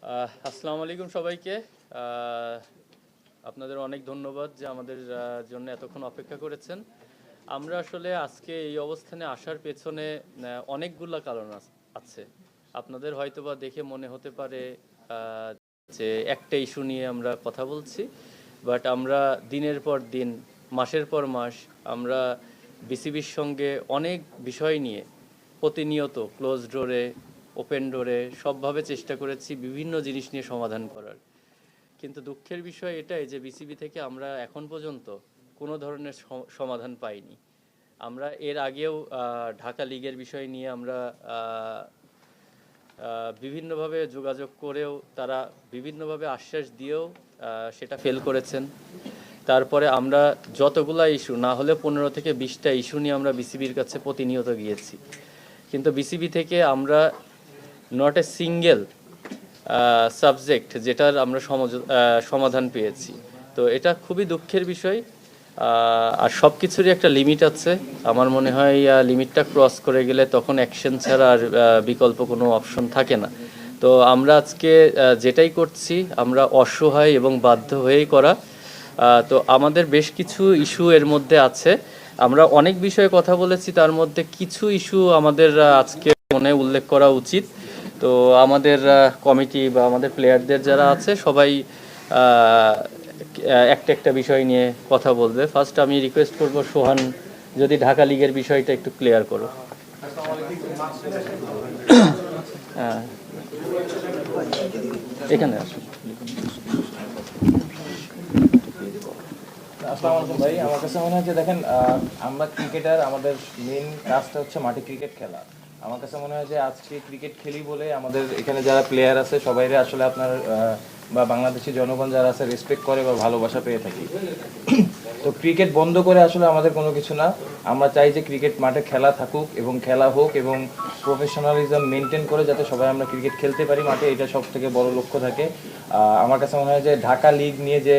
আসসালামু আলাইকুম সবাইকে। আহ, আপনাদের অনেক ধন্যবাদ যে আমাদের জন্য এতক্ষণ অপেক্ষা করেছেন। আমরা আসলে আজকে এই অবস্থানে আসার পেছনে অনেকগুলা কারণ আছে। আপনাদের হয়তোবা দেখে মনে হতে পারে আহ, যে একটা ইস্যু নিয়ে আমরা কথা বলছি, বাট আমরা দিনের পর দিন, মাসের পর মাস আমরা বিসিবির সঙ্গে অনেক বিষয় নিয়ে প্রতিনিয়ত ক্লোজ ডোরে, ওপেন ডোরে সবভাবে চেষ্টা করেছি বিভিন্ন জিনিস নিয়ে সমাধান করার। কিন্তু দুঃখের বিষয় এটাই যে বিসিবি থেকে আমরা এখন পর্যন্ত কোনো ধরনের সমাধান পাইনি। আমরা এর আগেও ঢাকা লিগের বিষয় নিয়ে আমরা বিভিন্নভাবে যোগাযোগ করেও তারা বিভিন্নভাবে আশ্বাস দিয়েও সেটা ফেল করেছেন। তারপরে আমরা যতগুলা ইস্যু না হলে 15 থেকে 20টা ইস্যু নিয়ে আমরা বিসিবির কাছে প্রতিনিয়ত গিয়েছি, কিন্তু বিসিবি থেকে আমরা নট এ সিঙ্গেল সাবজেক্ট যেটার আমরা সমাধান পেয়েছি। তো এটা খুবই দুঃখের বিষয়। আর সব কিছুরই একটা লিমিট আছে। আমার মনে হয় লিমিটটা ক্রস করে গেলে তখন অ্যাকশন ছাড়া আর বিকল্প কোনো অপশন থাকে না। তো আমরা আজকে যেটাই করছি আমরা অসহায় এবং বাধ্য হয়েই করা। তো আমাদের বেশ কিছু ইস্যু এর মধ্যে আছে। আমরা অনেক বিষয়ে কথা বলেছি, তার মধ্যে কিছু ইস্যু আমাদের আজকে মনে উল্লেখ করা উচিত। তো আমাদের কমিটি বা আমাদের প্লেয়ারদের যারা আছে সবাই একটা একটা বিষয় নিয়ে কথা বলবে। ফার্স্ট আমি রিকোয়েস্ট করব সোহান, যদি ঢাকা লিগের বিষয়টা একটু ক্লিয়ার করো। হ্যাঁ, এখানে আসুন। আসসালামু আলাইকুম ভাই। আমার কাছে মনে হয় যে দেখেন, আমরা ক্রিকেটার, আমাদের মেন কাজটা হচ্ছে মাঠে ক্রিকেট খেলা। আমার কাছে মনে হয় যে আজকে ক্রিকেট খেলি বলে আমাদের এখানে যারা প্লেয়ার আছে সবাইরে আসলে আপনার বা বাংলাদেশি জনগণ যারা আছে রেসপেক্ট করে বা ভালোবাসা পেয়ে থাকি। তো ক্রিকেট বন্ধ করে আসলে আমাদের কোনো কিছু না। আমরা চাই যে ক্রিকেট মাঠে খেলা থাকুক এবং খেলা হোক এবং প্রফেশনালিজম মেনটেন করে যাতে সবাই আমরা ক্রিকেট খেলতে পারি মাঠে, এটা সব থেকে বড় লক্ষ্য থাকে। আমার কাছে মনে হয় যে ঢাকা লিগ নিয়ে যে